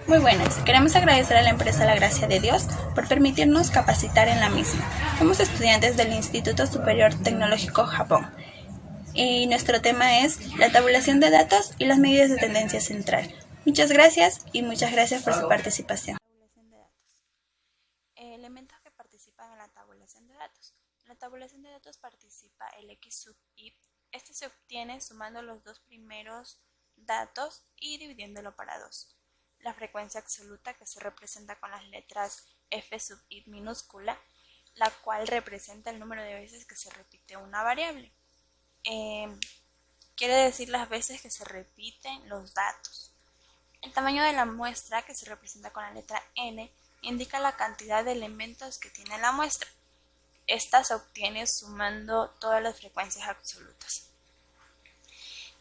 Muy buenas, queremos agradecer a la empresa La Gracia de Dios por permitirnos capacitar en la misma. Somos estudiantes del Instituto Superior Tecnológico Japón y nuestro tema es la tabulación de datos y las medidas de tendencia central. Muchas gracias y muchas gracias por su participación. Tabulación de datos. Elementos que participan en la tabulación de datos. En la tabulación de datos participa el X sub i. Este se obtiene sumando los dos primeros datos y dividiéndolo para 2. La frecuencia absoluta, que se representa con las letras f sub i minúscula, la cual representa el número de veces que se repite una variable. Quiere decir las veces que se repiten los datos. El tamaño de la muestra, que se representa con la letra n, indica la cantidad de elementos que tiene la muestra. Esta se obtiene sumando todas las frecuencias absolutas.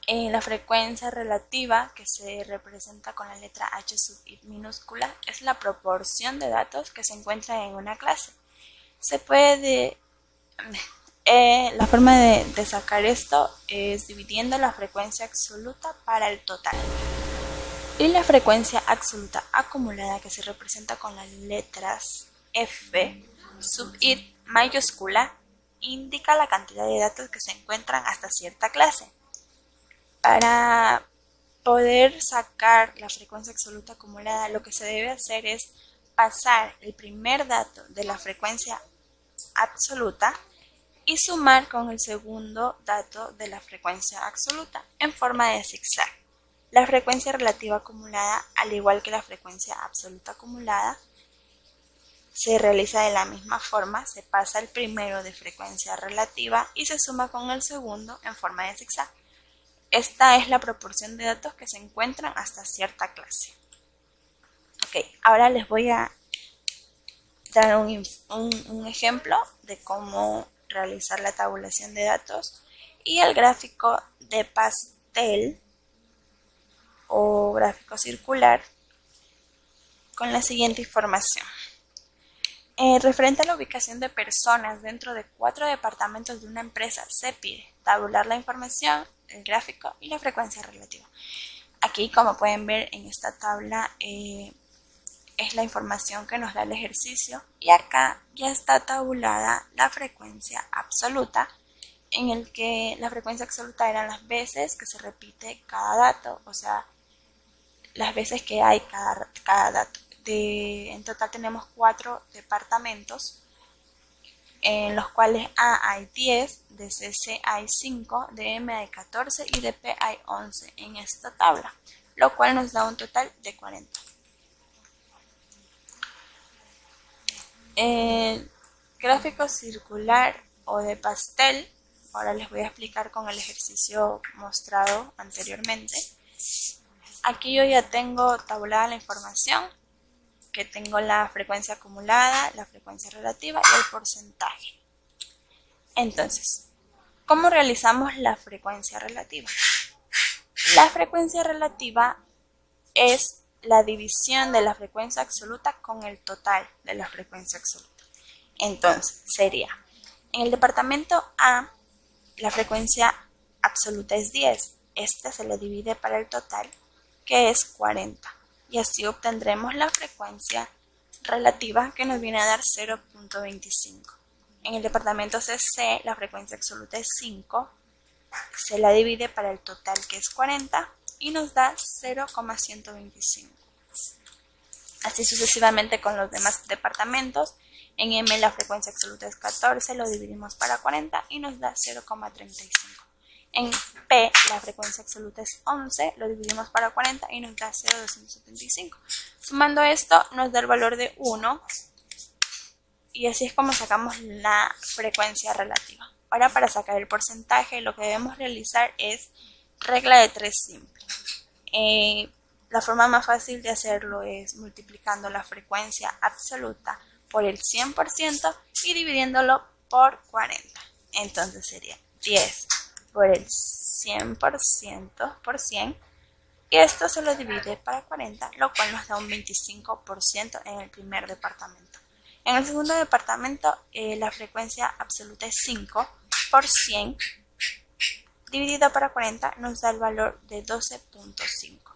La frecuencia relativa, que se representa con la letra h sub i minúscula, es la proporción de datos que se encuentra en una clase. La forma de sacar esto es dividiendo la frecuencia absoluta para el total. Y la frecuencia absoluta acumulada, que se representa con las letras f sub i mayúscula, indica la cantidad de datos que se encuentran hasta cierta clase. Para poder sacar la frecuencia absoluta acumulada, lo que se debe hacer es pasar el primer dato de la frecuencia absoluta y sumar con el segundo dato de la frecuencia absoluta en forma de zigzag. La frecuencia relativa acumulada, al igual que la frecuencia absoluta acumulada, se realiza de la misma forma. Se pasa el primero de frecuencia relativa y se suma con el segundo en forma de zigzag. Esta es la proporción de datos que se encuentran hasta cierta clase. Ok, ahora les voy a dar un ejemplo de cómo realizar la tabulación de datos y el gráfico de pastel o gráfico circular con la siguiente información. Referente a la ubicación de personas dentro de 4 departamentos de una empresa, se pide tabular la información, el gráfico y la frecuencia relativa. Aquí, como pueden ver en esta tabla, es la información que nos da el ejercicio, y acá ya está tabulada la frecuencia absoluta, en el que la frecuencia absoluta eran las veces que se repite cada dato, o sea, las veces que hay cada dato. En total tenemos 4 departamentos, en los cuales A hay 10, de CC hay 5, de M hay 14 y de P hay 11 en esta tabla, lo cual nos da un total de 40. El gráfico circular o de pastel, ahora les voy a explicar con el ejercicio mostrado anteriormente. Aquí yo ya tengo tabulada la información, que tengo la frecuencia acumulada, la frecuencia relativa y el porcentaje. Entonces, ¿cómo realizamos la frecuencia relativa? La frecuencia relativa es la división de la frecuencia absoluta con el total de la frecuencia absoluta. Entonces, sería, en el departamento A, la frecuencia absoluta es 10. Esta se le divide para el total, que es 40. Y así obtendremos la frecuencia relativa, que nos viene a dar 0.25. En el departamento CC, la frecuencia absoluta es 5. Se la divide para el total, que es 40, y nos da 0,125. Así sucesivamente con los demás departamentos. En M la frecuencia absoluta es 14, lo dividimos para 40 y nos da 0,35. En P la frecuencia absoluta es 11, lo dividimos para 40 y nos da 0,275. Sumando esto nos da el valor de 1, y así es como sacamos la frecuencia relativa. Ahora, para sacar el porcentaje, lo que debemos realizar es regla de 3 simple. La forma más fácil de hacerlo es multiplicando la frecuencia absoluta por el 100% y dividiéndolo por 40. Entonces sería 10 por el 100% por 100, y esto se lo divide para 40, lo cual nos da un 25% en el primer departamento. En el segundo departamento, la frecuencia absoluta es 5 por 100, dividido para 40 nos da el valor de 12.5.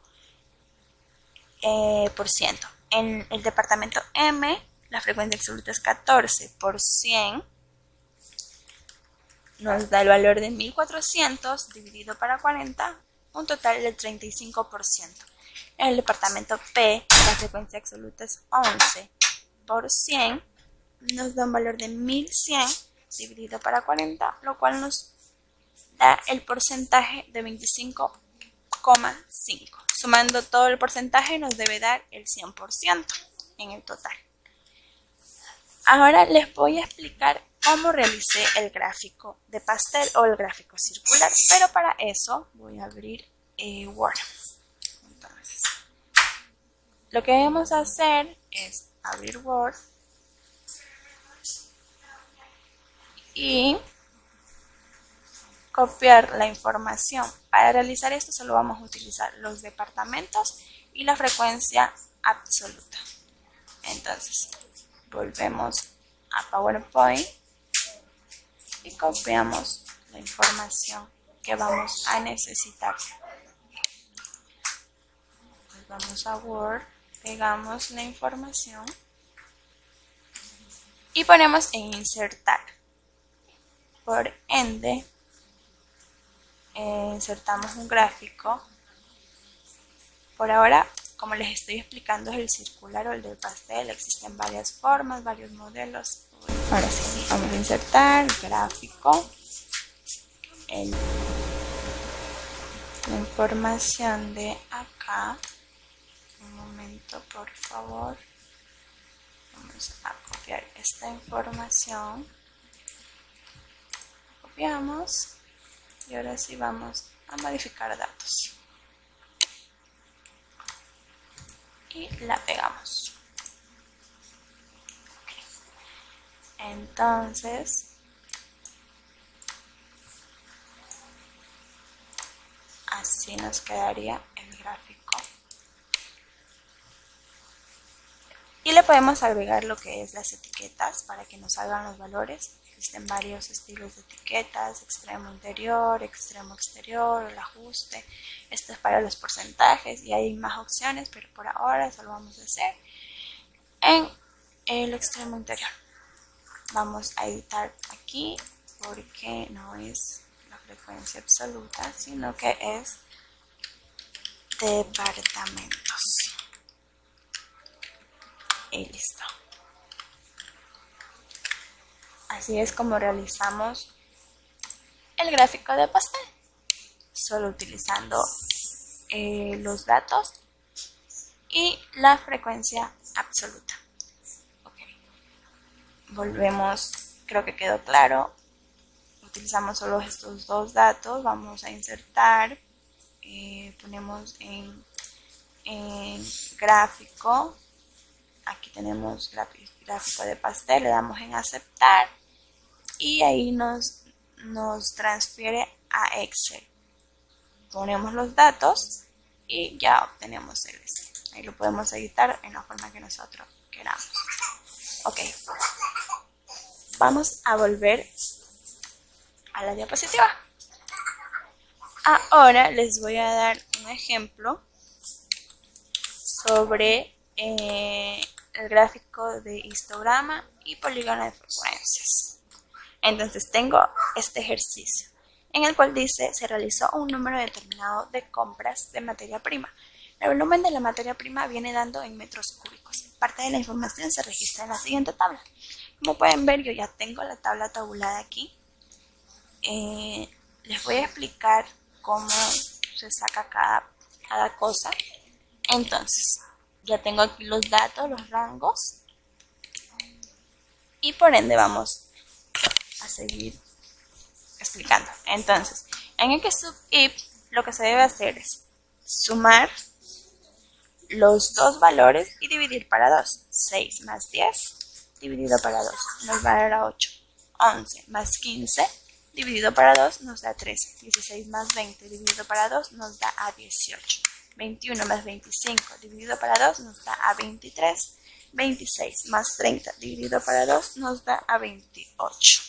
por ciento. En el departamento M, la frecuencia absoluta es 14 por 100. Nos da el valor de 1400 dividido para 40, un total del 35%. En el departamento P, la frecuencia absoluta es 11 por 100. Nos da un valor de 1100 dividido para 40, lo cual nos da el porcentaje de 25,5. Sumando todo el porcentaje nos debe dar el 100% en el total. Ahora les voy a explicar cómo realicé el gráfico de pastel o el gráfico circular, pero para eso voy a abrir Word. Entonces, lo que vamos a hacer es abrir Word y copiar la información. Para realizar esto solo vamos a utilizar los departamentos y la frecuencia absoluta. Entonces, volvemos a PowerPoint y copiamos la información que vamos a necesitar. Pues vamos a Word, pegamos la información y ponemos en insertar. Por ende, insertamos un gráfico. Por ahora, como les estoy explicando, es el circular o el del pastel. Existen varias formas, varios modelos. Ahora sí, vamos a insertar gráfico. La información de acá. Un momento, por favor. Vamos a copiar esta información. Copiamos. Y ahora sí vamos a modificar datos. Y la pegamos. Entonces, así nos quedaría el gráfico. Y le podemos agregar lo que es las etiquetas para que nos salgan los valores. Existen varios estilos de etiquetas: extremo interior, extremo exterior, el ajuste. Esto es para los porcentajes y hay más opciones, pero por ahora solo vamos a hacer en el extremo interior. Vamos a editar aquí porque no es la frecuencia absoluta, sino que es departamentos. Y listo. Así es como realizamos el gráfico de pastel, solo utilizando los datos y la frecuencia absoluta. Okay. Volvemos, creo que quedó claro. Utilizamos solo estos dos datos. Vamos a insertar, ponemos en gráfico. Aquí tenemos gráfico de pastel, le damos en aceptar y ahí nos transfiere a Excel. Ponemos los datos y ya obtenemos el Excel. Ahí lo podemos editar en la forma que nosotros queramos. Ok, vamos a volver a la diapositiva. Ahora les voy a dar un ejemplo sobre el gráfico de histograma y polígono de frecuencias. Entonces tengo este ejercicio en el cual dice: se realizó un número determinado de compras de materia prima. El volumen de la materia prima viene dando en metros cúbicos. Parte de la información se registra en la siguiente tabla. Como pueden ver, yo ya tengo la tabla tabulada aquí. Les voy a explicar cómo se saca cada cosa. Entonces, ya tengo aquí los datos, los rangos, y por ende vamos a seguir explicando. Entonces, en XSUB-IP lo que se debe hacer es sumar los dos valores y dividir para 2. 6 más 10 dividido para 2 nos va a dar 8. 11 más 15 dividido para 2 nos da 13. 16 más 20 dividido para 2 nos da a 18. 21 más 25 dividido para 2 nos da a 23. 26 más 30 dividido para 2 nos da a 28.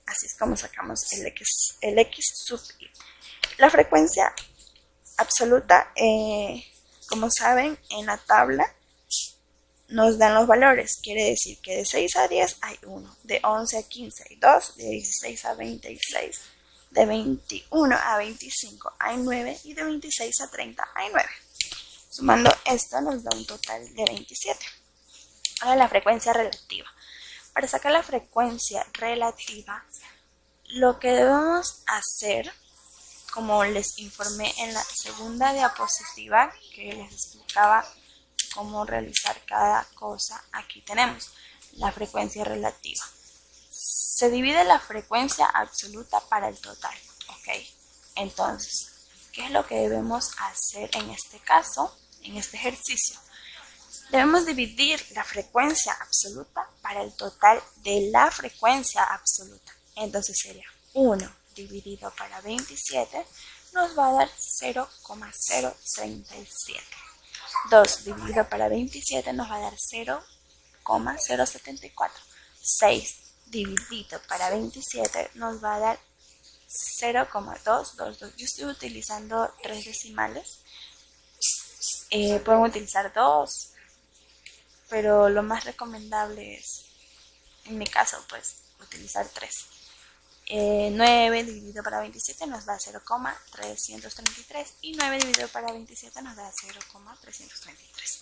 Así es como sacamos el X sub I. La frecuencia absoluta Como saben, en la tabla nos dan los valores. Quiere decir que de 6 a 10 hay 1, de 11 a 15 hay 2, de 16 a 26, de 21 a 25 hay 9 y de 26 a 30 hay 9. Sumando esto nos da un total de 27. Ahora la frecuencia relativa. Para sacar la frecuencia relativa, lo que debemos hacer, como les informé en la segunda diapositiva que les explicaba cómo realizar cada cosa, aquí tenemos la frecuencia relativa. Se divide la frecuencia absoluta para el total, ¿ok? Entonces, ¿qué es lo que debemos hacer en este caso, en este ejercicio? Debemos dividir la frecuencia absoluta para el total de la frecuencia absoluta. Entonces sería 1 dividido para 27 nos va a dar 0,037. 2 dividido para 27 nos va a dar 0,074. 6 dividido para 27 nos va a dar 0,222. Yo estoy utilizando 3 decimales. Pueden utilizar 2, pero lo más recomendable es, en mi caso, pues, utilizar 3. 9 dividido para 27 nos da 0,333 y 9 dividido para 27 nos da 0,333.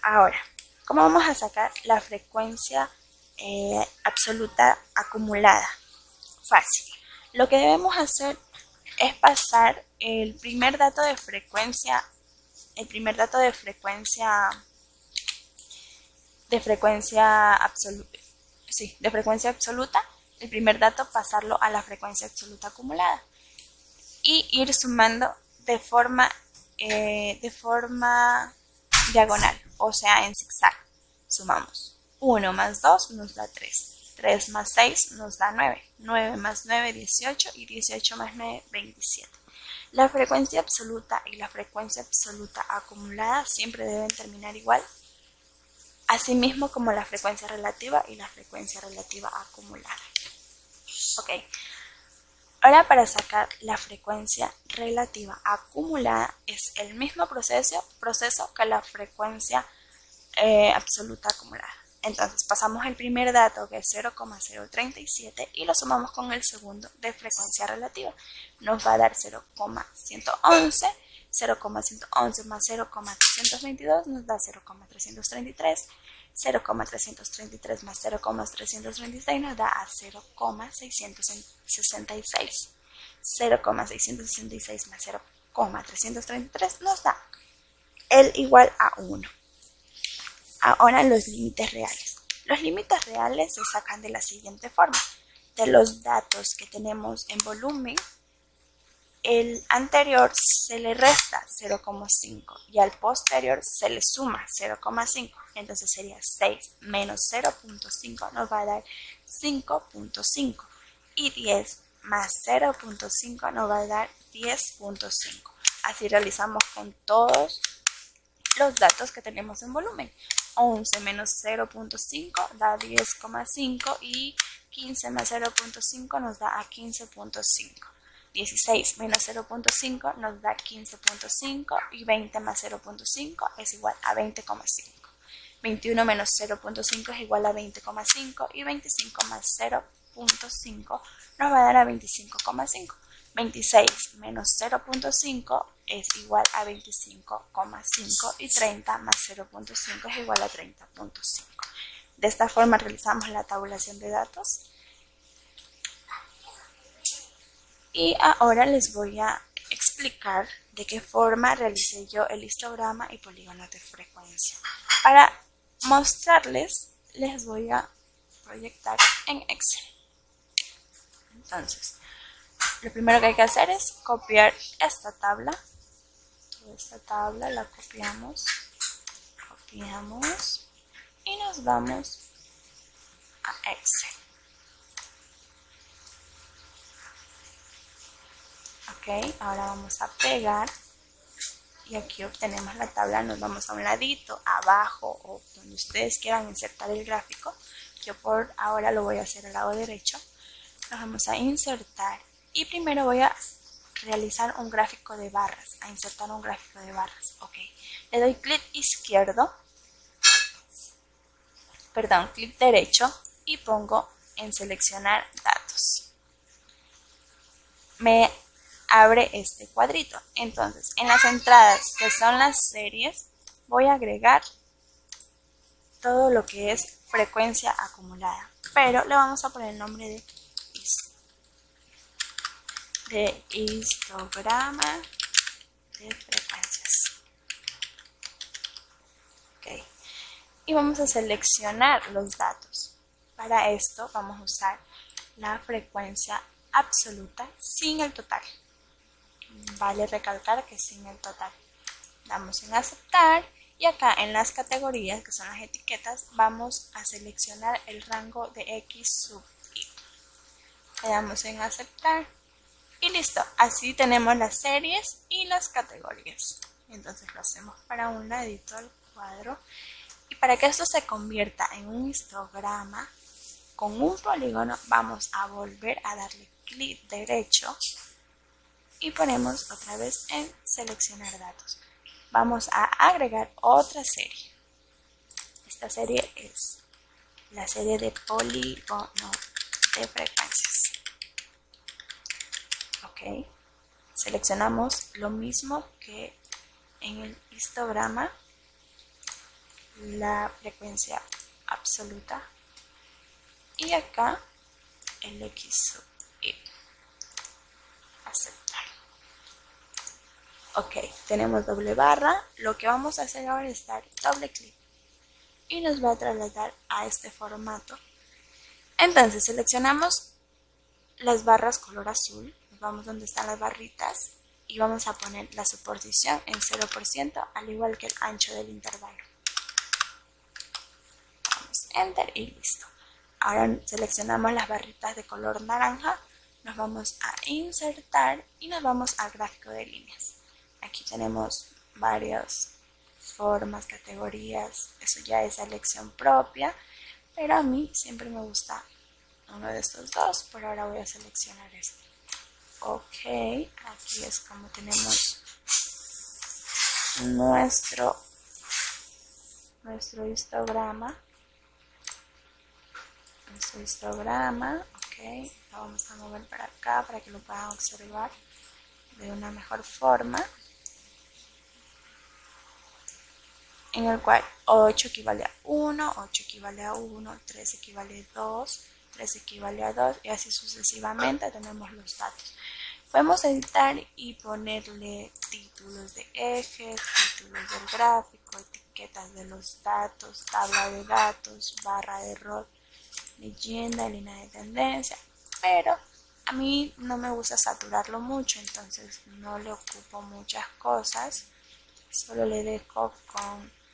Ahora, ¿cómo vamos a sacar la frecuencia absoluta acumulada? Fácil. Lo que debemos hacer es pasar el primer dato de frecuencia absoluta, el primer dato pasarlo a la frecuencia absoluta acumulada y ir sumando de forma diagonal, o sea, en zigzag. Sumamos 1 más 2 nos da 3, 3 más 6 nos da 9, 9 más 9 18 y 18 más 9 27. La frecuencia absoluta y la frecuencia absoluta acumulada siempre deben terminar igual, asimismo como la frecuencia relativa y la frecuencia relativa acumulada. Ok, ahora para sacar la frecuencia relativa acumulada es el mismo proceso que la frecuencia absoluta acumulada. Entonces pasamos el primer dato, que es 0,037, y lo sumamos con el segundo de frecuencia relativa. Nos va a dar 0,111, 0,111 más 0,322 nos da 0,333, 0,333 más 0,336 nos da a 0,666. 0,666 más 0,333 nos da el igual a 1. Ahora los límites reales. Los límites reales se sacan de la siguiente forma. De los datos que tenemos en volumen, el anterior se le resta 0,5 y al posterior se le suma 0,5. Entonces sería 6 menos 0,5 nos va a dar 5,5 y 10 más 0,5 nos va a dar 10,5. Así realizamos con todos los datos que tenemos en volumen. 11 menos 0,5 da 10,5 y 15 más 0,5 nos da a 15,5. 16 menos 0,5 nos da 15,5 y 20 más 0,5 es igual a 20,5. 21 menos 0,5 es igual a 20,5 y 25 más 0,5 nos va a dar a 25,5. 26 menos 0,5 es igual a 25,5 y 30 más 0,5 es igual a 30,5. De esta forma realizamos la tabulación de datos. Y ahora les voy a explicar de qué forma realicé yo el histograma y polígonos de frecuencia. Para mostrarles, les voy a proyectar en Excel. Entonces, lo primero que hay que hacer es copiar esta tabla. Toda esta tabla la copiamos y nos vamos a Excel. Ok, ahora vamos a pegar y aquí obtenemos la tabla. Nos vamos a un ladito, abajo o donde ustedes quieran insertar el gráfico. Yo por ahora lo voy a hacer al lado derecho. Nos vamos a insertar y primero voy a realizar un gráfico de barras, a insertar un gráfico de barras. Ok, le doy clic derecho y pongo en seleccionar datos. Me abre este cuadrito. Entonces, en las entradas que son las series, voy a agregar todo lo que es frecuencia acumulada, pero le vamos a poner el nombre de histograma de frecuencias. Ok. Y vamos a seleccionar los datos. Para esto vamos a usar la frecuencia absoluta sin el total. Vale recalcar que sin el total. Damos en aceptar y acá en las categorías, que son las etiquetas, vamos a seleccionar el rango de X sub Y. Le damos en aceptar y listo. Así tenemos las series y las categorías. Entonces lo hacemos para un ladito del cuadro. Y para que esto se convierta en un histograma con un polígono, vamos a volver a darle clic derecho y ponemos otra vez en seleccionar datos. Vamos a agregar otra serie. Esta serie es la serie de polígono de frecuencias. Ok. Seleccionamos lo mismo que en el histograma, la frecuencia absoluta y acá el X sub Y. Aceptar. Ok, tenemos doble barra. Lo que vamos a hacer ahora es dar doble clic y nos va a trasladar a este formato. Entonces seleccionamos las barras color azul, nos vamos donde están las barritas y vamos a poner la superposición en 0%, al igual que el ancho del intervalo. Damos enter y listo. Ahora seleccionamos las barritas de color naranja, nos vamos a insertar y nos vamos al gráfico de líneas. Aquí tenemos varias formas, categorías, eso ya es elección propia, pero a mí siempre me gusta uno de estos dos. Por ahora voy a seleccionar este. Ok, aquí es como tenemos nuestro histograma. Ok, lo vamos a mover para acá para que lo puedan observar de una mejor forma. En el cual 8 equivale a 1, 8 equivale a 1, 3 equivale a 2, 3 equivale a 2 y así sucesivamente tenemos los datos. Podemos editar y ponerle títulos de eje, títulos del gráfico, etiquetas de los datos, tabla de datos, barra de error, leyenda, línea de tendencia, pero a mí no me gusta saturarlo mucho, entonces no le ocupo muchas cosas, solo le dejo con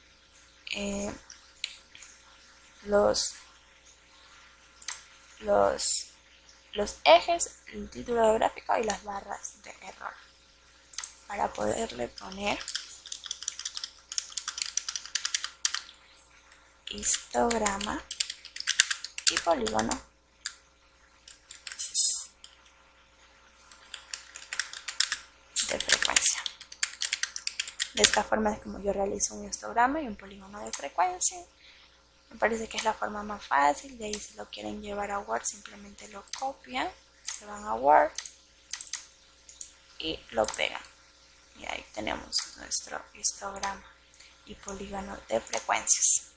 los ejes, el título de gráfico y las barras de error para poderle poner histograma y polígono de frecuencia. De esta forma es como yo realizo un histograma y un polígono de frecuencia. Me parece que es la forma más fácil. De ahí, si lo quieren llevar a Word, simplemente lo copian, se van a Word y lo pegan. Y ahí tenemos nuestro histograma y polígono de frecuencias.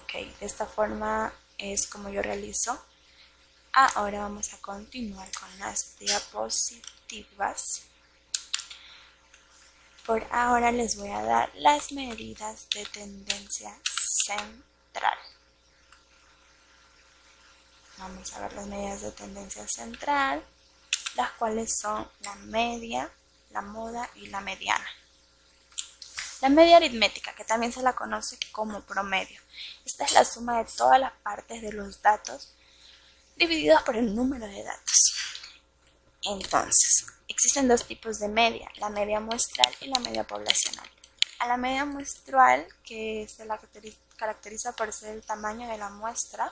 Ok, de esta forma es como yo realizo. Ahora vamos a continuar con las diapositivas. Por ahora les voy a dar las medidas de tendencia central. Vamos a ver las medidas de tendencia central, las cuales son la media, la moda y la mediana. La media aritmética, que también se la conoce como promedio. Esta es la suma de todas las partes de los datos divididos por el número de datos. Entonces, existen dos tipos de media, la media muestral y la media poblacional. A la media muestral, que se la caracteriza por ser el tamaño de la muestra,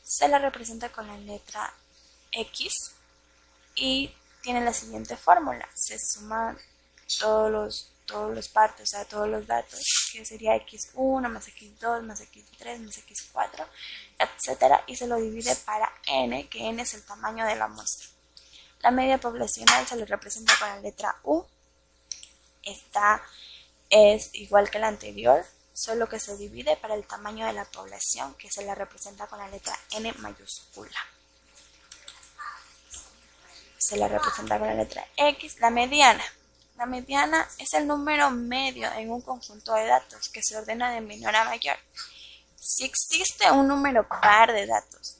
se la representa con la letra X y tiene la siguiente fórmula. Se suman todos los todos los partes, o sea, todos los datos, que sería x1 más x2 más x3 más x4, etcétera, y se lo divide para n, que n es el tamaño de la muestra. La media poblacional se le representa con la letra U. Esta es igual que la anterior, solo que se divide para el tamaño de la población, que se la representa con la letra N mayúscula. Se la representa con la letra X. La mediana. La mediana es el número medio en un conjunto de datos que se ordena de menor a mayor. Si existe un número par de datos,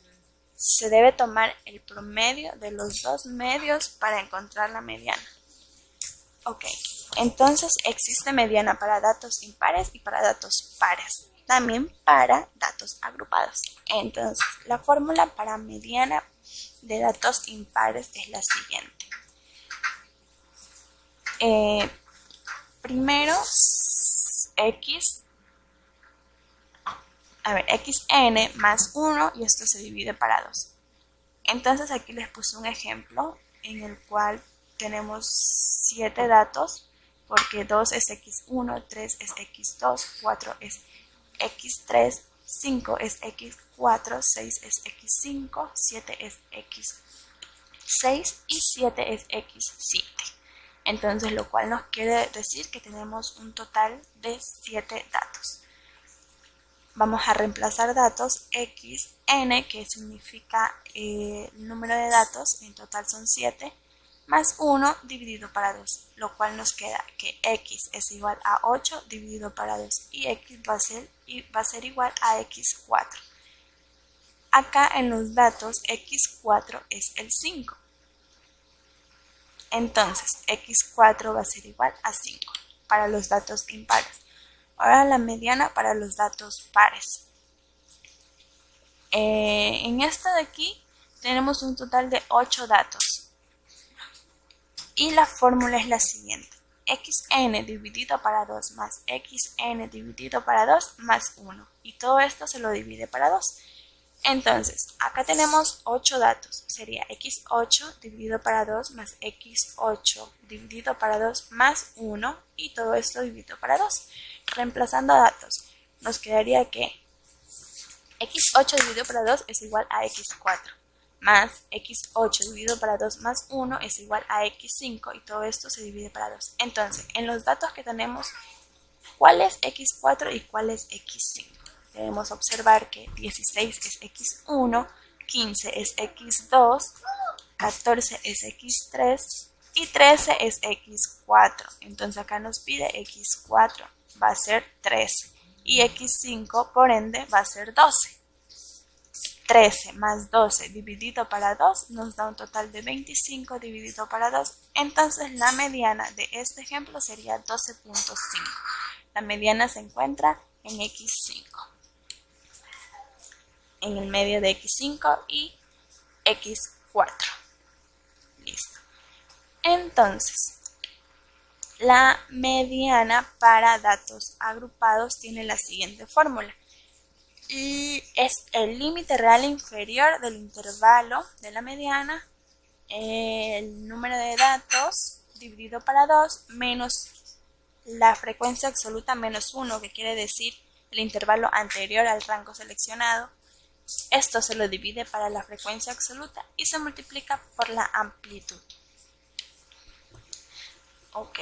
se debe tomar el promedio de los dos medios para encontrar la mediana. Ok, entonces existe mediana para datos impares y para datos pares, también para datos agrupados. Entonces, la fórmula para mediana de datos impares es la siguiente. Primero, xn más 1 y esto se divide para 2. Entonces aquí les puse un ejemplo en el cual tenemos 7 datos, porque 2 es x1, 3 es x2, 4 es x3, 5 es x4, 6 es x5, 7 es x6 y 7 es x7. Entonces, lo cual nos quiere decir que tenemos un total de 7 datos. Vamos a reemplazar datos xn, que significa el número de datos, en total son 7, más 1 dividido para 2, lo cual nos queda que x es igual a 8 dividido para 2 y x va a ser igual a x4. Acá en los datos x4 es el 5. Entonces, x4 va a ser igual a 5 para los datos impares. Ahora la mediana para los datos pares. En esta de aquí tenemos un total de 8 datos. Y la fórmula es la siguiente. xn dividido para 2 más xn dividido para 2 más 1. Y todo esto se lo divide para 2. Entonces, acá tenemos 8 datos, sería x8 dividido para 2 más x8 dividido para 2 más 1 y todo esto dividido para 2. Reemplazando datos, nos quedaría que x8 dividido para 2 es igual a x4, más x8 dividido para 2 más 1 es igual a x5 y todo esto se divide para 2. Entonces, en los datos que tenemos, ¿cuál es x4 y cuál es x5? Debemos observar que 16 es x1, 15 es x2, 14 es x3 y 13 es x4. Entonces acá nos pide x4, va a ser 13 y x5 por ende va a ser 12. 13 más 12 dividido para 2 nos da un total de 25 dividido para 2. Entonces la mediana de este ejemplo sería 12.5. La mediana se encuentra en x5. En el medio de x5 y x4. Listo. Entonces, la mediana para datos agrupados tiene la siguiente fórmula. Y es el límite real inferior del intervalo de la mediana, el número de datos dividido para 2 menos la frecuencia absoluta menos 1, que quiere decir el intervalo anterior al rango seleccionado. Esto se lo divide para la frecuencia absoluta y se multiplica por la amplitud. Ok,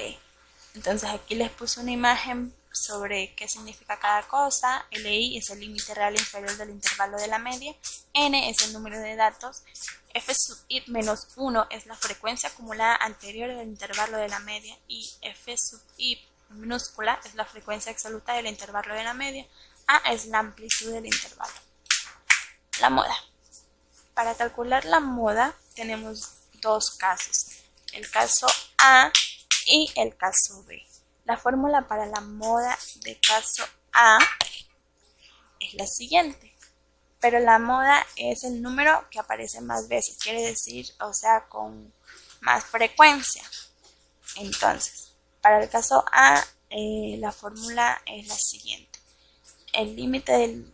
entonces aquí les puse una imagen sobre qué significa cada cosa. LI es el límite real inferior del intervalo de la media, N es el número de datos, F sub i menos 1 es la frecuencia acumulada anterior del intervalo de la media y F sub i minúscula es la frecuencia absoluta del intervalo de la media, A es la amplitud del intervalo. La moda. Para calcular la moda tenemos dos casos, el caso A y el caso B. La fórmula para la moda de caso A es la siguiente, pero la moda es el número que aparece más veces, quiere decir, o sea, con más frecuencia. Entonces, para el caso A, la fórmula es la siguiente. El límite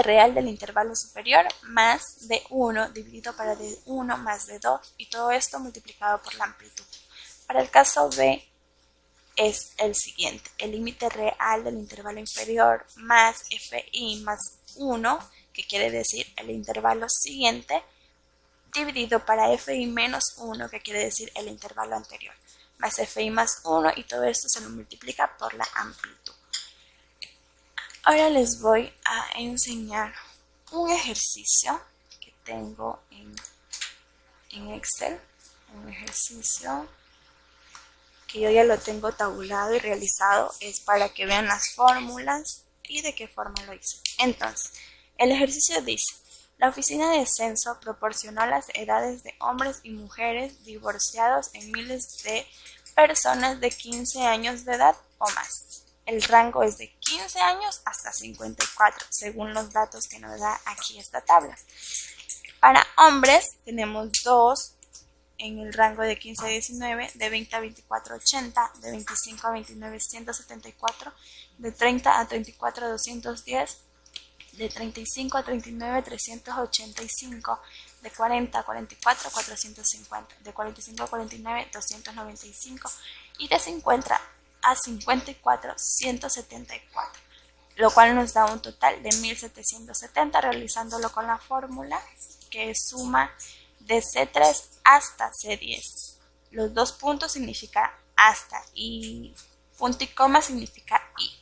real del intervalo superior más de 1 dividido para de 1 más de 2 y todo esto multiplicado por la amplitud. Para el caso B, es el siguiente: el límite real del intervalo inferior más fi más 1, que quiere decir el intervalo siguiente, dividido para fi menos 1, que quiere decir el intervalo anterior, más fi más 1, y todo esto se lo multiplica por la amplitud. Ahora les voy a enseñar un ejercicio que tengo en Excel, un ejercicio que yo ya lo tengo tabulado y realizado, es para que vean las fórmulas y de qué forma lo hice. Entonces, el ejercicio dice: la oficina de censo proporcionó las edades de hombres y mujeres divorciados en miles de personas de 15 años de edad o más. El rango es de 15 años hasta 54, según los datos que nos da aquí esta tabla. Para hombres tenemos 2 en el rango de 15 a 19, de 20 a 24, 80, de 25 a 29, 174, de 30 a 34, 210, de 35 a 39, 385, de 40 a 44, 450, de 45 a 49, 295, y de 50 a 54, 174, lo cual nos da un total de 1770, realizándolo con la fórmula que es suma de C3 hasta C10. Los dos puntos significan hasta y punto y coma significa y.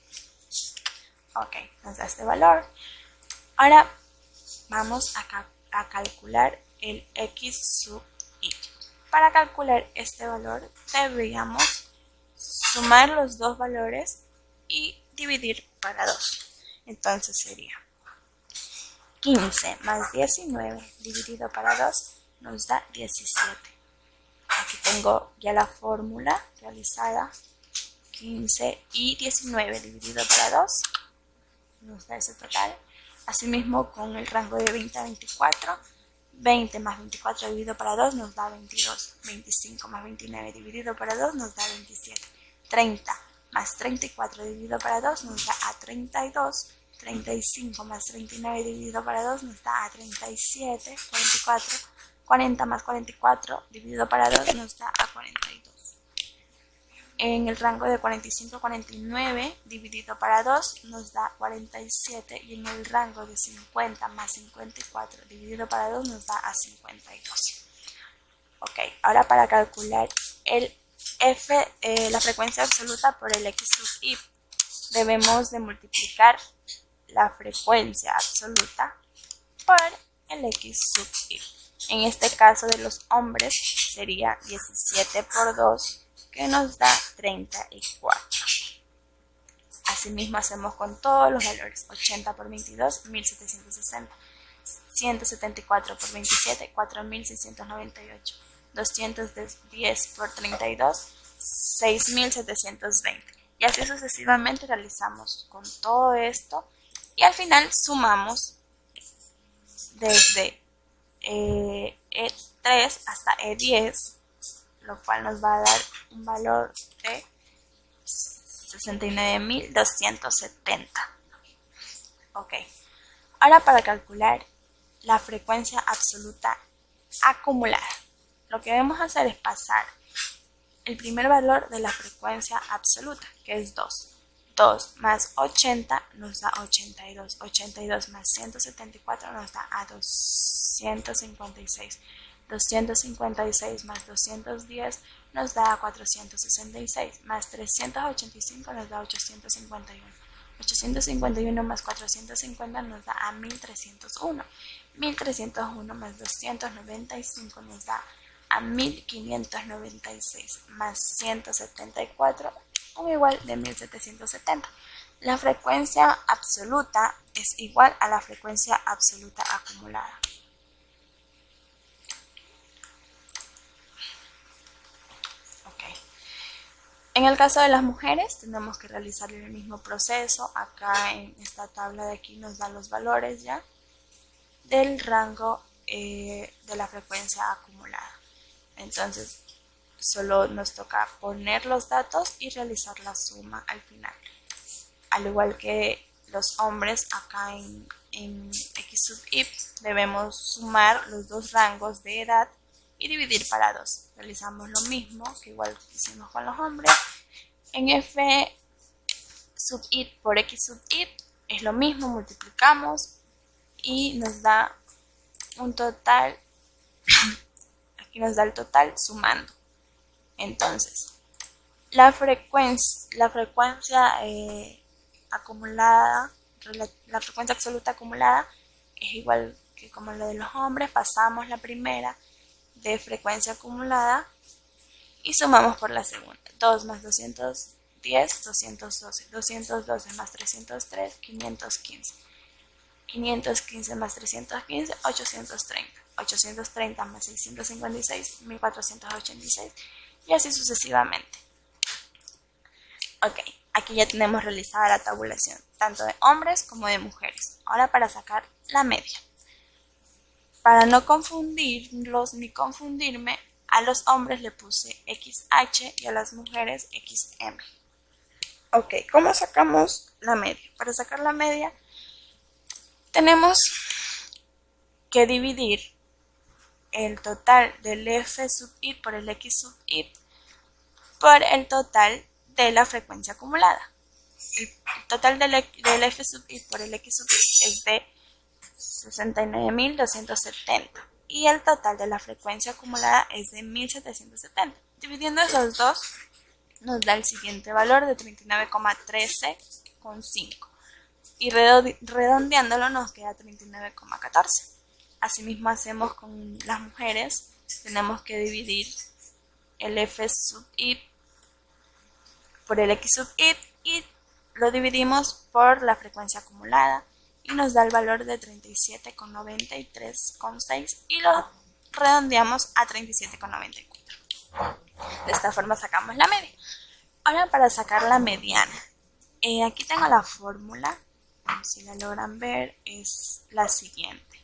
Ok, nos da este valor. Ahora vamos a calcular el x sub y. Para calcular este valor deberíamos sumar los dos valores y dividir para 2. Entonces sería 15 más 19 dividido para 2 nos da 17. Aquí tengo ya la fórmula realizada. 15 y 19 dividido para 2 nos da ese total. Asimismo, con el rango de 20 a 24, 20 más 24 dividido para 2 nos da 22. 25 más 29 dividido para 2 nos da 27. 30 más 34 dividido para 2 nos da a 32. 35 más 39 dividido para 2 nos da a 37. 44. 40 más 44 dividido para 2 nos da a 42. En el rango de 45 a 49 dividido para 2 nos da 47, y en el rango de 50 más 54 dividido para 2 nos da a 52. Ok, ahora para calcular el f, la frecuencia absoluta por el x sub i, debemos de multiplicar la frecuencia absoluta por el x sub i. En este caso de los hombres sería 17 por 2, que nos da 34. Asimismo hacemos con todos los valores: 80 por 22, 1760, 174 por 27, 4698, 210 por 32, 6720. Y así sucesivamente realizamos con todo esto, y al final sumamos desde E3 hasta E10, lo cual nos va a dar un valor de 69.270. Ok, ahora para calcular la frecuencia absoluta acumulada, lo que debemos hacer es pasar el primer valor de la frecuencia absoluta, que es 2. 2 más 80 nos da 82. 82 más 174 nos da a 256. 256 más 210 nos da a 466, más 385 nos da 851. 851 más 450 nos da a 1301. 1301 más 295 nos da a 1596, más 174, un igual de 1770. La frecuencia absoluta es igual a la frecuencia absoluta acumulada. En el caso de las mujeres tenemos que realizar el mismo proceso. Acá en esta tabla de aquí nos dan los valores ya del rango de la frecuencia acumulada. Entonces solo nos toca poner los datos y realizar la suma al final. Al igual que los hombres, acá en x sub i debemos sumar los dos rangos de edad y dividir para 2. Realizamos lo mismo que igual hicimos con los hombres. En f sub i por x sub i es lo mismo, multiplicamos y nos da un total, aquí nos da el total sumando. Entonces, la frecuencia acumulada, la frecuencia absoluta acumulada es igual que como lo de los hombres, pasamos la primera de frecuencia acumulada y sumamos por la segunda. 2 más 210, 212. 212 más 303, 515. 515 más 315, 830. 830 más 656, 1486. Y así sucesivamente. Ok, aquí ya tenemos realizada la tabulación, tanto de hombres como de mujeres. Ahora para sacar la media. Para no confundirlos ni confundirme, a los hombres le puse XH y a las mujeres XM. Ok, ¿cómo sacamos la media? Para sacar la media tenemos que dividir el total del F sub i por el X sub i por el total de la frecuencia acumulada. El total del F sub i por el X sub i es de 69.270 y el total de la frecuencia acumulada es de 1.770. Dividiendo esos dos nos da el siguiente valor de 39,13,5 y redondeándolo nos queda 39,14. Asimismo hacemos con las mujeres, tenemos que dividir el F sub i por el X sub i y lo dividimos por la frecuencia acumulada y nos da el valor de 37,93,6 y lo redondeamos a 37,94. De esta forma sacamos la media. Ahora para sacar la mediana. Aquí tengo la fórmula, si la logran ver es la siguiente.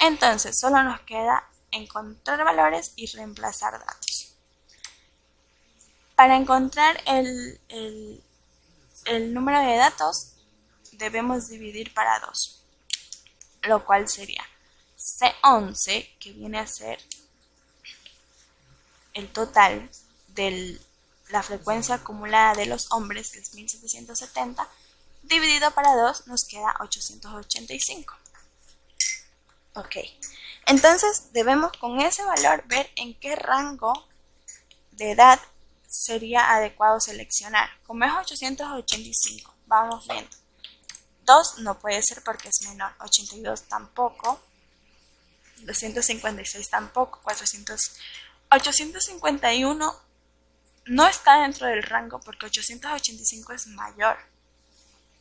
Entonces solo nos queda encontrar valores y reemplazar datos. Para encontrar el número de datos debemos dividir para 2, lo cual sería C11, que viene a ser el total de la frecuencia acumulada de los hombres, que es 1770, dividido para 2 nos queda 885. Ok, entonces debemos con ese valor ver en qué rango de edad sería adecuado seleccionar. Como es 885, vamos viendo. 2 no puede ser porque es menor, 82 tampoco, 256 tampoco, 851 no está dentro del rango porque 885 es mayor,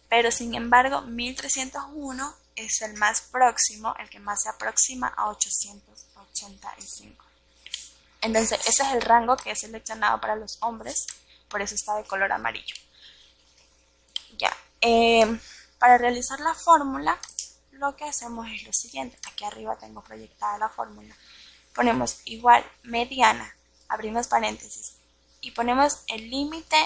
pero sin embargo 1301 es el más próximo, el que más se aproxima a 885. Entonces ese es el rango que he seleccionado para los hombres, por eso está de color amarillo. Ya, para realizar la fórmula, lo que hacemos es lo siguiente. Aquí arriba tengo proyectada la fórmula. Ponemos igual mediana, abrimos paréntesis, y ponemos el límite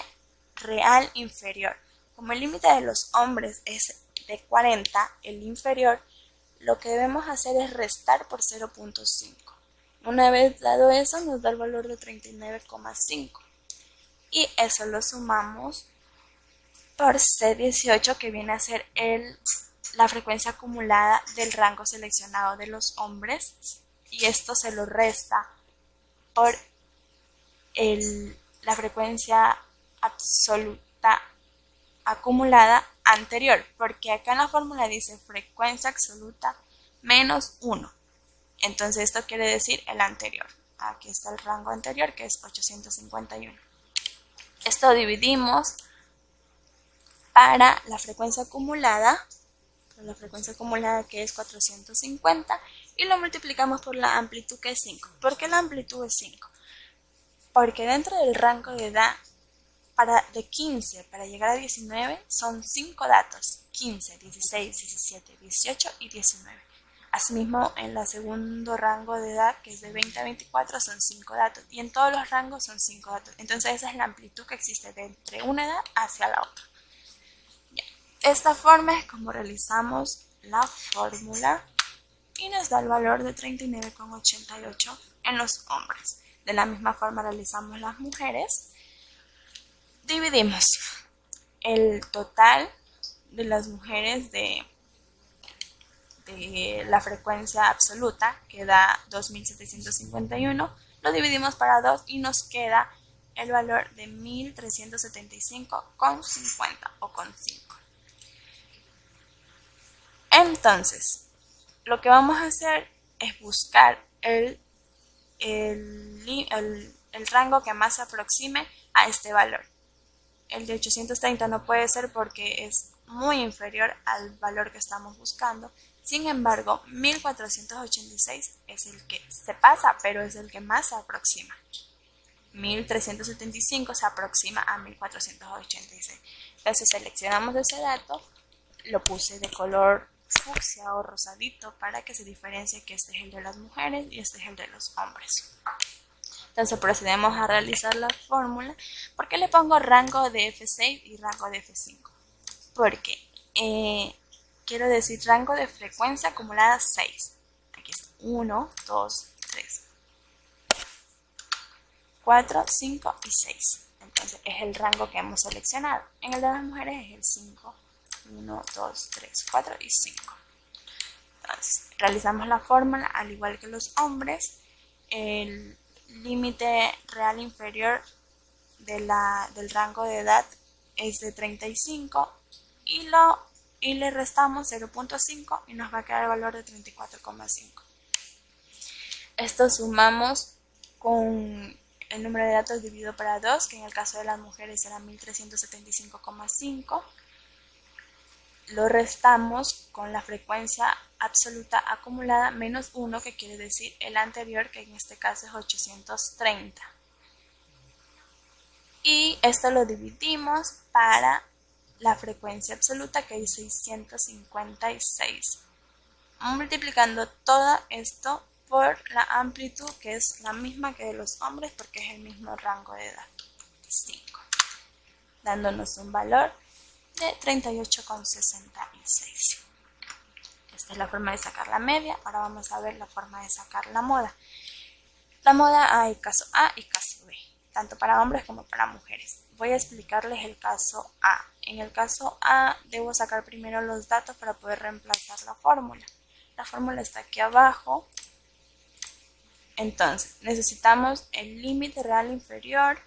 real inferior. Como el límite de los hombres es de 40, el inferior, lo que debemos hacer es restar por 0.5. Una vez dado eso, nos da el valor de 39,5. Y eso lo sumamos por C18, que viene a ser la frecuencia acumulada del rango seleccionado de los hombres. Y esto se lo resta por la frecuencia absoluta acumulada anterior, porque acá en la fórmula dice frecuencia absoluta menos 1. Entonces esto quiere decir el anterior. Aquí está el rango anterior, que es 851. Esto dividimos para la frecuencia acumulada, que es 450, y lo multiplicamos por la amplitud, que es 5. ¿Por qué la amplitud es 5? Porque dentro del rango de edad de 15 para llegar a 19 son 5 datos: 15, 16, 17, 18 y 19. Asimismo, en el segundo rango de edad, que es de 20 a 24, son 5 datos. Y en todos los rangos son 5 datos. Entonces esa es la amplitud que existe de entre una edad hacia la otra. Ya. Esta forma es como realizamos la fórmula y nos da el valor de 39,88 en los hombres. De la misma forma realizamos las mujeres. Dividimos el total de las mujeres de la frecuencia absoluta, que da 2751, lo dividimos para 2 y nos queda el valor de 1375,50 o con 5. Entonces, lo que vamos a hacer es buscar el rango que más se aproxime a este valor. El de 830 no puede ser porque es muy inferior al valor que estamos buscando. Sin embargo, 1486 es el que se pasa, pero es el que más se aproxima. 1375 se aproxima a 1486. Entonces seleccionamos ese dato, lo puse de color fucsia o rosadito para que se diferencie que este es el de las mujeres y este es el de los hombres. Entonces procedemos a realizar la fórmula. ¿Por qué le pongo rango de F6 y rango de F5? Porque quiero decir rango de frecuencia acumulada 6. Aquí es 1, 2, 3, 4, 5 y 6. Entonces es el rango que hemos seleccionado. En el de las mujeres es el 5. 1, 2, 3, 4 y 5. Entonces realizamos la fórmula al igual que los hombres. El límite real inferior del rango de edad es de 35 y le restamos 0.5 y nos va a quedar el valor de 34,5. Esto sumamos con el número de datos dividido para 2, que en el caso de las mujeres era 1375,5. Lo restamos con la frecuencia absoluta acumulada menos 1, que quiere decir el anterior, que en este caso es 830. Y esto lo dividimos para la frecuencia absoluta, que es 656. Multiplicando todo esto por la amplitud, que es la misma que de los hombres porque es el mismo rango de edad, 5, dándonos un valor de 38,66. Esta es la forma de sacar la media. Ahora vamos a ver la forma de sacar la moda. La moda hay caso A y caso B, tanto para hombres como para mujeres. Voy a explicarles el caso A. En el caso A debo sacar primero los datos para poder reemplazar la fórmula. La fórmula está aquí abajo. Entonces necesitamos el límite real inferior,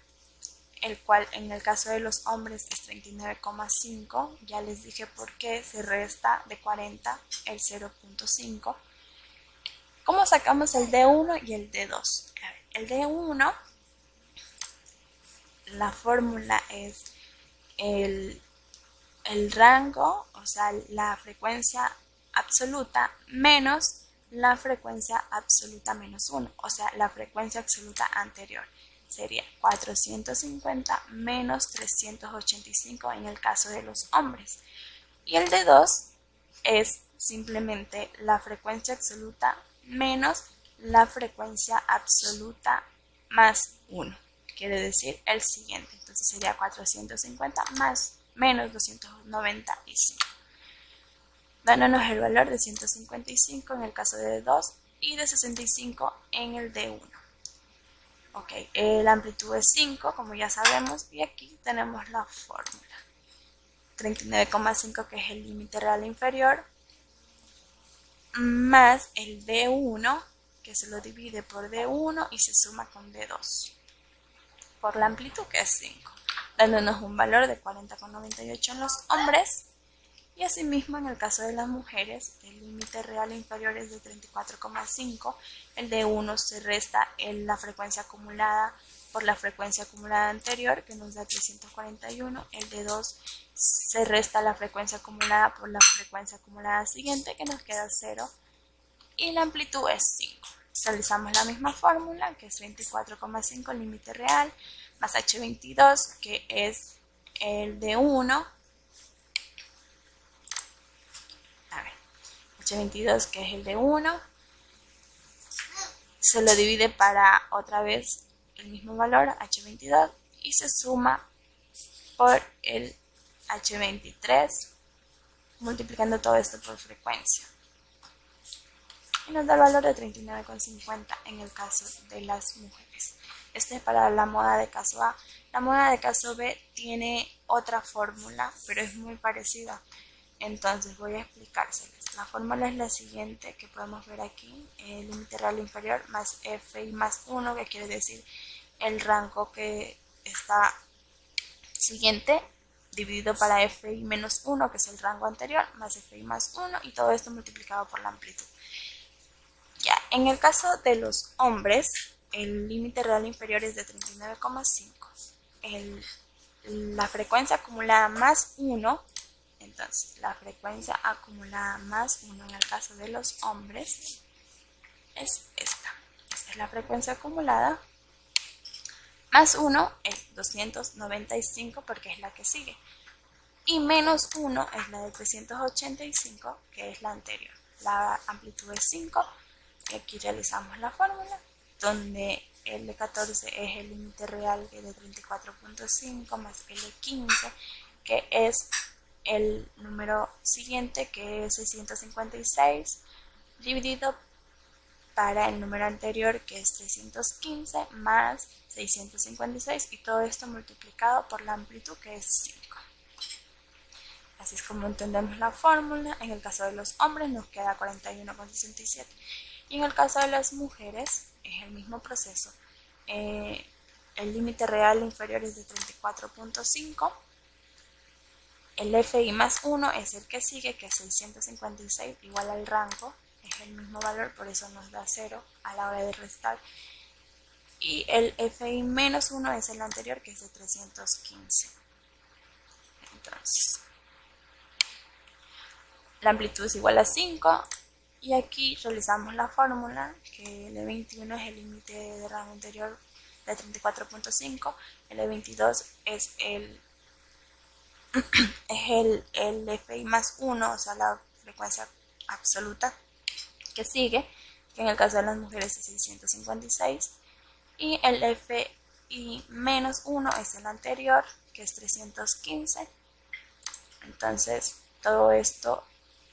el cual en el caso de los hombres es 39,5. Ya les dije por qué se resta de 40 el 0.5. ¿Cómo sacamos el D1 y el D2? El D1, la fórmula es el rango, o sea, la frecuencia absoluta menos la frecuencia absoluta menos 1, o sea, la frecuencia absoluta anterior. Sería 450 menos 385 en el caso de los hombres. Y el de 2 es simplemente la frecuencia absoluta menos la frecuencia absoluta más 1. Quiere decir el siguiente. Entonces sería 450 más menos 295. Dándonos el valor de 155 en el caso de 2 y de 65 en el de 1. Ok, la amplitud es 5, como ya sabemos, y aquí tenemos la fórmula. 39,5, que es el límite real inferior, más el D1, que se lo divide por D1 y se suma con D2, por la amplitud, que es 5, dándonos un valor de 40,98 en los hombres. Y asimismo, en el caso de las mujeres, el límite real inferior es de 34,5. El de 1 se resta la frecuencia acumulada por la frecuencia acumulada anterior, que nos da 341. El de 2 se resta la frecuencia acumulada por la frecuencia acumulada siguiente, que nos queda 0. Y la amplitud es 5. Realizamos la misma fórmula, que es 24,5 límite real, más H22, que es el de 1. H22, que es el de 1, se lo divide para otra vez el mismo valor, H22, y se suma por el H23, multiplicando todo esto por frecuencia. Y nos da el valor de 39,50 en el caso de las mujeres. Este es para la moda de caso A. La moda de caso B tiene otra fórmula, pero es muy parecida. Entonces voy a explicárselas. La fórmula es la siguiente que podemos ver aquí. El límite real inferior más fi más 1, que quiere decir el rango que está siguiente, dividido para fi menos 1, que es el rango anterior, más fi más 1, y todo esto multiplicado por la amplitud. Ya, en el caso de los hombres, el límite real inferior es de 39,5. La frecuencia acumulada más 1, entonces la frecuencia acumulada más 1 en el caso de los hombres es esta. Esta es la frecuencia acumulada. Más 1 es 295 porque es la que sigue. Y menos 1 es la de 385, que es la anterior. La amplitud es 5. Y aquí realizamos la fórmula, donde el de 14 es el límite real, que es de 34.5, más el de 15, que es el número siguiente, que es 656, dividido para el número anterior, que es 315, más 656, y todo esto multiplicado por la amplitud, que es 5. Así es como entendemos la fórmula. En el caso de los hombres nos queda 41,67. Y en el caso de las mujeres es el mismo proceso. El límite real inferior es de 34.5. El FI más 1 es el que sigue, que es 656, igual al rango. Es el mismo valor, por eso nos da 0 a la hora de restar. Y el FI menos 1 es el anterior, que es de 315. Entonces, la amplitud es igual a 5. Y aquí realizamos la fórmula, que el E21 es el límite de rango anterior de 34.5, el E22 es el FI más 1, o sea, la frecuencia absoluta que sigue, que en el caso de las mujeres es 656, y el FI menos 1 es el anterior, que es 315. Entonces, todo esto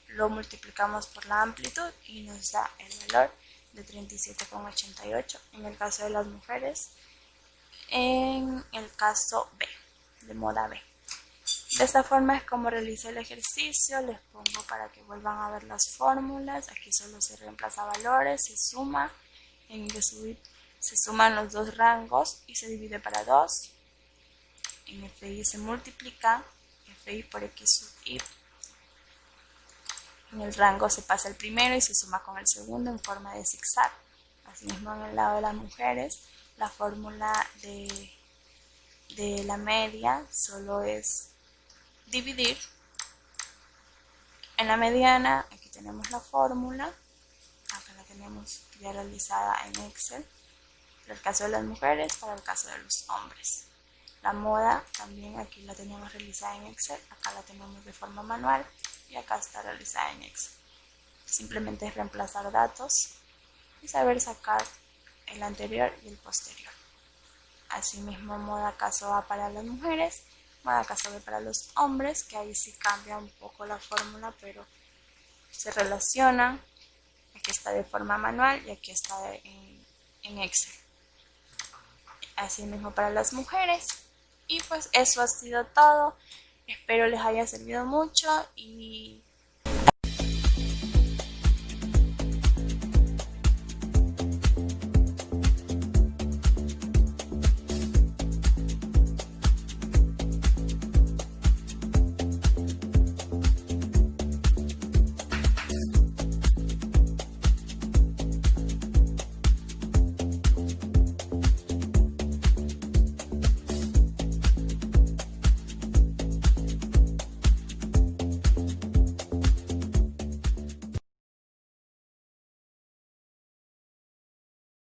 lo multiplicamos por la amplitud y nos da el valor de 37,88 en el caso de las mujeres. En el caso B, de moda B. De esta forma es como realicé el ejercicio. Les pongo para que vuelvan a ver las fórmulas. Aquí solo se reemplaza valores, se suma. En el se suman los dos rangos y se divide para 2. En FI se multiplica FI por X sub I. En el rango se pasa el primero y se suma con el segundo en forma de zigzag. Asimismo, en el lado de las mujeres, la fórmula de la media solo es dividir. En la mediana, aquí tenemos la fórmula. Acá la tenemos ya realizada en Excel. Para el caso de las mujeres, para el caso de los hombres. La moda también aquí la tenemos realizada en Excel. Acá la tenemos de forma manual. Y acá está realizada en Excel. Simplemente es reemplazar datos y saber sacar el anterior y el posterior. Asimismo, moda caso A para las mujeres, moda caso B para los hombres, que ahí sí cambia un poco la fórmula, pero se relacionan. Aquí está de forma manual y aquí está en Excel. Asimismo para las mujeres. Y pues eso ha sido todo. Espero les haya servido mucho y